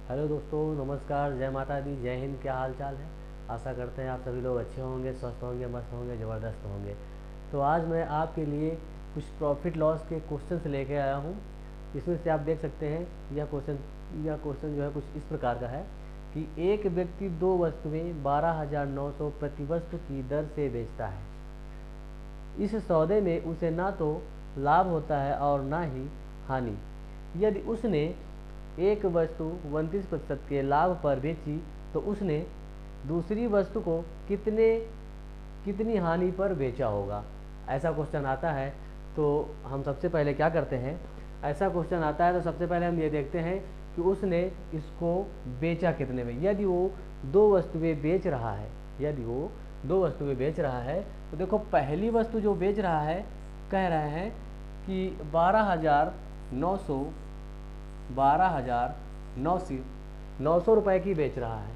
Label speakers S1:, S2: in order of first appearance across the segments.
S1: Hello दोस्तों, नमस्कार, जय माता दी, जय हिंद। क्या हाल चाल है? आशा करते हैं आप सभी लोग अच्छे होंगे, स्वस्थ होंगे, मस्त होंगे, ज़बरदस्त होंगे। तो आज मैं आपके लिए कुछ प्रॉफिट लॉस के क्वेश्चंस लेके आया हूँ। इसमें से आप देख सकते हैं यह क्वेश्चन जो है कुछ इस प्रकार का है कि एक व्यक्ति दो वस्तुएं 12,900 प्रति वस्तु की दर से बेचता है। इस सौदे में उसे ना तो लाभ होता है और ना ही हानि। यदि उसने एक वस्तु 29% के लाभ पर बेची तो उसने दूसरी वस्तु को कितनी हानि पर बेचा होगा। ऐसा क्वेश्चन आता है। तो हम सबसे पहले क्या करते हैं, ऐसा क्वेश्चन आता है तो सबसे पहले हम ये देखते हैं कि उसने इसको बेचा कितने में। यदि वो दो वस्तुएं बेच रहा है तो देखो, पहली वस्तु जो बेच रहा है, कह रहे हैं कि 12,900 रुपये की बेच रहा है।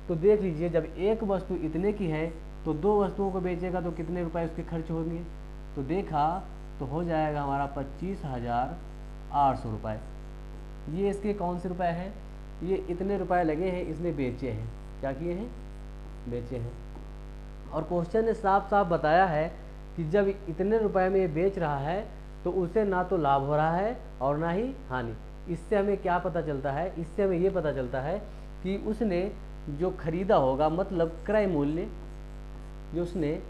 S1: तो देख लीजिए, जब एक वस्तु इतने की है तो दो वस्तुओं को बेचेगा तो कितने रुपए उसके खर्च होंगे। तो देखा तो हो जाएगा हमारा 25,800 रुपये। ये इसके कौन से रुपए हैं? ये इतने रुपए लगे हैं, इसने बेचे हैं। क्या किए हैं? बेचे हैं। और क्वेश्चन ने साफ साफ बताया है कि जब इतने रुपए में ये बेच रहा है तो उसे ना तो लाभ हो रहा है और ना ही हानि। इससे हमें क्या पता चलता है? इससे हमें ये पता चलता है कि उसने जो खरीदा होगा, मतलब क्रय मूल्य जो उसने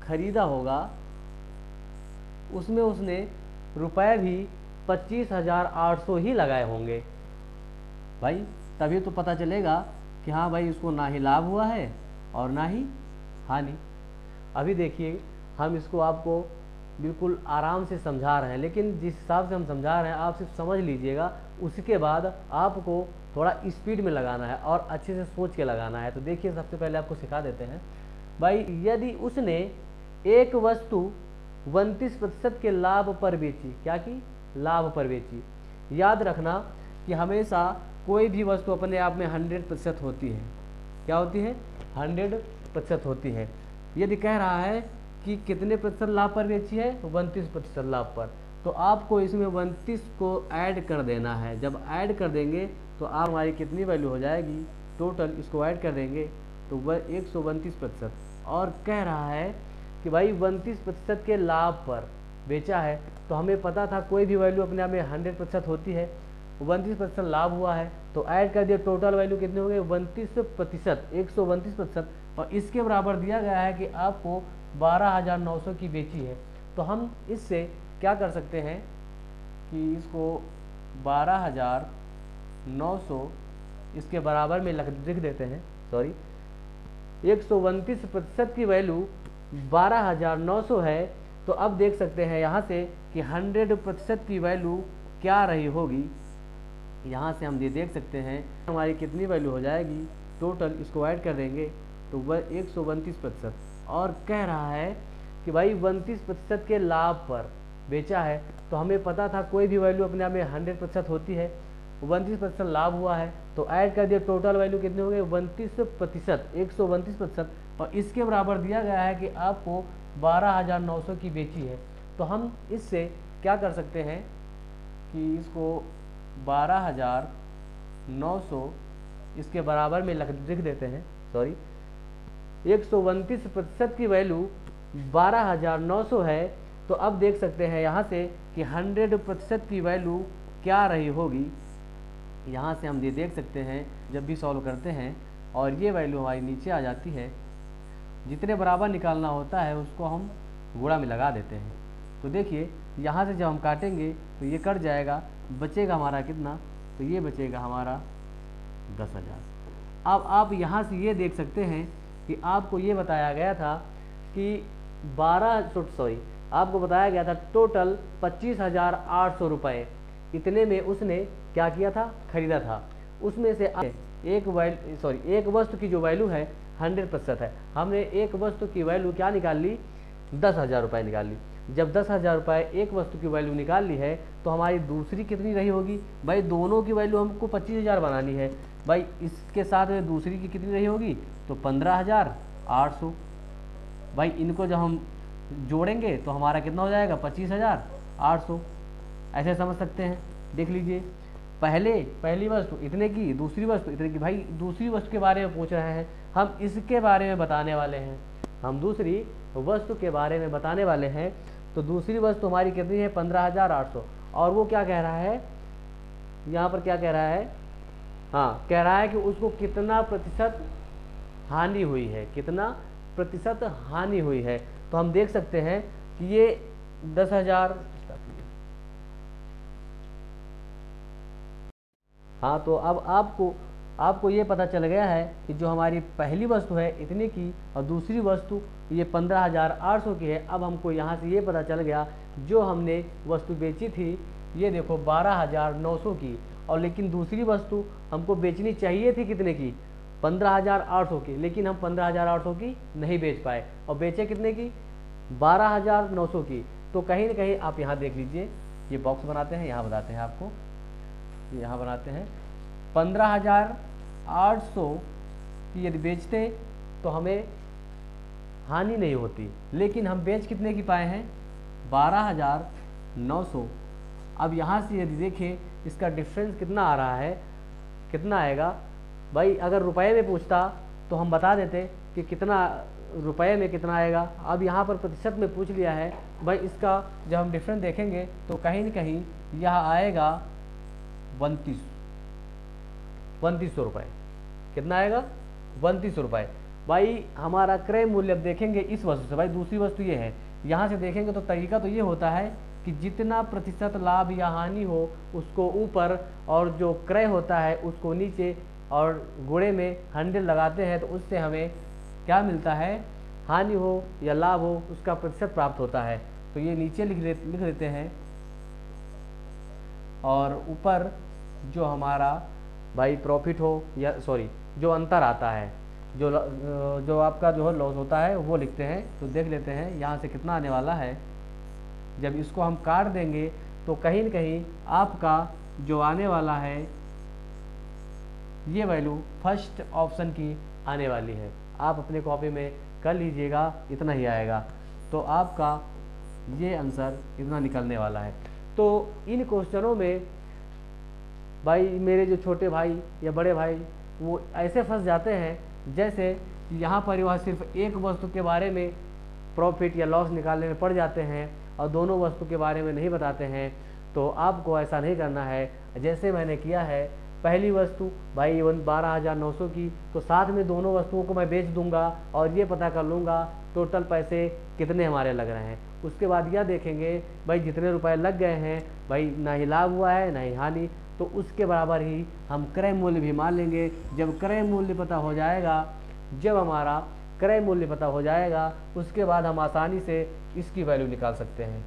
S1: खरीदा होगा, उसमें उसने रुपए भी 25,800 ही लगाए होंगे भाई। तभी तो पता चलेगा कि हाँ भाई, उसको ना ही लाभ हुआ है और ना ही हानि। अभी देखिए, हम इसको आपको बिल्कुल आराम से समझा रहे हैं, लेकिन जिस हिसाब से हम समझा रहे हैं आप सिर्फ समझ लीजिएगा। उसके बाद आपको थोड़ा स्पीड में लगाना है और अच्छे से सोच के लगाना है। तो देखिए, सबसे पहले आपको सिखा देते हैं भाई। यदि उसने एक वस्तु 29% के लाभ पर बेची, क्या की? लाभ पर बेची। याद रखना कि हमेशा कोई भी वस्तु अपने आप में 100% होती है। क्या होती है? 100% होती है। यदि कह रहा है कि कितने प्रतिशत लाभ पर बेची है, 29% लाभ पर, तो आपको इसमें 29 को ऐड कर देना है। जब ऐड कर देंगे तो आप हमारी कितनी वैल्यू हो जाएगी, टोटल इसको ऐड कर देंगे तो वह 129%। और कह रहा है कि भाई 29% के लाभ पर बेचा है, तो हमें पता था कोई भी वैल्यू अपने आप में 100% होती है। 29% लाभ हुआ है तो ऐड कर दिया, टोटल वैल्यू कितने हो गए? 29%, 129%। और इसके बराबर दिया गया है कि आपको 12,900 की बेची है। तो हम इससे क्या कर सकते हैं कि इसको 12,900 इसके बराबर में लिख देते हैं। सॉरी, 129% की वैल्यू 12,900 है। तो अब देख सकते हैं यहाँ से कि 100% की वैल्यू क्या रही होगी। यहाँ से हम ये देख सकते हैं हमारी कितनी वैल्यू हो जाएगी, टोटल इसको ऐड कर देंगे तो वह 129%। और कह रहा है कि भाई 29% के लाभ पर बेचा है, तो हमें पता था कोई भी वैल्यू अपने आप में 100% होती है। 29% लाभ हुआ है तो ऐड कर दिया, टोटल वैल्यू कितने हो गए? 29%, 129%। और इसके बराबर दिया गया है कि आपको 12,900 की बेची है। तो हम इससे क्या कर सकते हैं कि इसको 12,900 इसके बराबर में लिख देते हैं। सॉरी, 129% की वैल्यू 12,900 है। तो अब देख सकते हैं यहाँ से कि 100% की वैल्यू क्या रही होगी। यहाँ से हम ये देख सकते हैं, जब भी सॉल्व करते हैं और ये वैल्यू हमारी नीचे आ जाती है, जितने बराबर निकालना होता है उसको हम गुणा में लगा देते हैं। तो देखिए, यहाँ से जब हम काटेंगे तो ये कट जाएगा, बचेगा हमारा कितना? तो ये बचेगा हमारा 10,000। अब आप यहाँ से ये देख सकते हैं कि आपको ये बताया गया था कि आपको बताया गया था टोटल 25,800 रुपये। इतने में उसने क्या किया था? खरीदा था। उसमें से एक वस्तु की जो वैल्यू है 100% है। हमने एक वस्तु की वैल्यू क्या निकाल ली? 10,000 रुपये निकाल ली। जब 10,000 रुपये एक वस्तु की वैल्यू निकाल ली है तो हमारी दूसरी कितनी रही होगी? भाई दोनों की वैल्यू हमको 25,000 बनानी है। भाई इसके साथ में दूसरी की कितनी रही होगी? तो 15,800। भाई इनको जब हम जोड़ेंगे तो हमारा कितना हो जाएगा? 25,800। ऐसे समझ सकते हैं, देख लीजिए। पहली वस्तु इतने की, दूसरी वस्तु इतने की। भाई दूसरी वस्तु के बारे में पूछ रहे हैं, हम इसके बारे में बताने वाले हैं, हम दूसरी वस्तु के बारे में बताने वाले हैं। तो दूसरी वस्तु हमारी कितनी है, 15,800। और वो क्या कह रहा है, यहाँ पर क्या कह रहा है, हाँ कह रहा है कि उसको कितना प्रतिशत हानि हुई है, कितना प्रतिशत हानि हुई है। तो हम देख सकते हैं कि ये 10,000, हाँ तो अब आपको ये पता चल गया है कि जो हमारी पहली वस्तु है इतने की और दूसरी वस्तु ये 15,800 की है। अब हमको यहाँ से ये पता चल गया जो हमने वस्तु बेची थी ये देखो 12,900 की, और लेकिन दूसरी वस्तु हमको बेचनी चाहिए थी कितने की, 15,800 की, लेकिन हम 15,800 की नहीं बेच पाए और बेचे कितने की, 12,900 की। तो कहीं ना कहीं आप यहाँ देख लीजिए, ये बॉक्स बनाते हैं, यहाँ बताते हैं आपको, यहाँ बनाते हैं 15,800 की यदि बेचते तो हमें हानि नहीं होती, लेकिन हम बेच कितने की पाए हैं, 12,900। अब यहाँ से यदि देखें इसका डिफरेंस कितना आ रहा है, कितना आएगा भाई, अगर रुपए में पूछता तो हम बता देते कि कितना रुपए में कितना आएगा। अब यहाँ पर प्रतिशत में पूछ लिया है भाई, इसका जब हम डिफरेंस देखेंगे तो कहीं न कहीं यह आएगा 3200 रुपये। कितना आएगा, 3200 रुपये। भाई हमारा क्रय मूल्य अब देखेंगे इस वस्तु से, भाई दूसरी वस्तु ये है, यहाँ से देखेंगे तो तरीका तो ये होता है कि जितना प्रतिशत लाभ या हानि हो उसको ऊपर और जो क्रय होता है उसको नीचे, और गुणे में 100 लगाते हैं तो उससे हमें क्या मिलता है, हानि हो या लाभ हो उसका प्रतिशत प्राप्त होता है। तो ये नीचे लिख लेते हैं, और ऊपर जो हमारा भाई प्रॉफिट हो या सॉरी जो अंतर आता है, जो आपका जो है लॉस होता है वो लिखते हैं। तो देख लेते हैं यहाँ से कितना आने वाला है। जब इसको हम काट देंगे तो कहीं न कहीं आपका जो आने वाला है ये वैल्यू फर्स्ट ऑप्शन की आने वाली है। आप अपने कॉपी में कर लीजिएगा, इतना ही आएगा। तो आपका ये आंसर इतना निकलने वाला है। तो इन क्वेश्चनों में भाई मेरे जो छोटे भाई या बड़े भाई वो ऐसे फंस जाते हैं जैसे यहाँ पर वह सिर्फ एक वस्तु के बारे में प्रॉफिट या लॉस निकालने में पड़ जाते हैं और दोनों वस्तु के बारे में नहीं बताते हैं। तो आपको ऐसा नहीं करना है जैसे मैंने किया है। पहली वस्तु भाई 12,900 की, तो साथ में दोनों वस्तुओं को मैं बेच दूंगा और ये पता कर लूँगा टोटल पैसे कितने हमारे लग रहे हैं। उसके बाद यह देखेंगे भाई जितने रुपए लग गए हैं भाई ना ही लाभ हुआ है ना ही हानि, तो उसके बराबर ही हम क्रय मूल्य भी मान लेंगे। जब क्रय मूल्य पता हो जाएगा, जब हमारा क्रय मूल्य पता हो जाएगा उसके बाद हम आसानी से इसकी वैल्यू निकाल सकते हैं।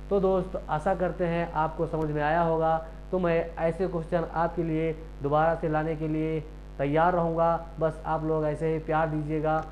S1: तो दोस्त आशा करते हैं आपको समझ में आया होगा। तो मैं ऐसे क्वेश्चन आपके लिए दोबारा से लाने के लिए तैयार रहूँगा। बस आप लोग ऐसे ही प्यार दीजिएगा।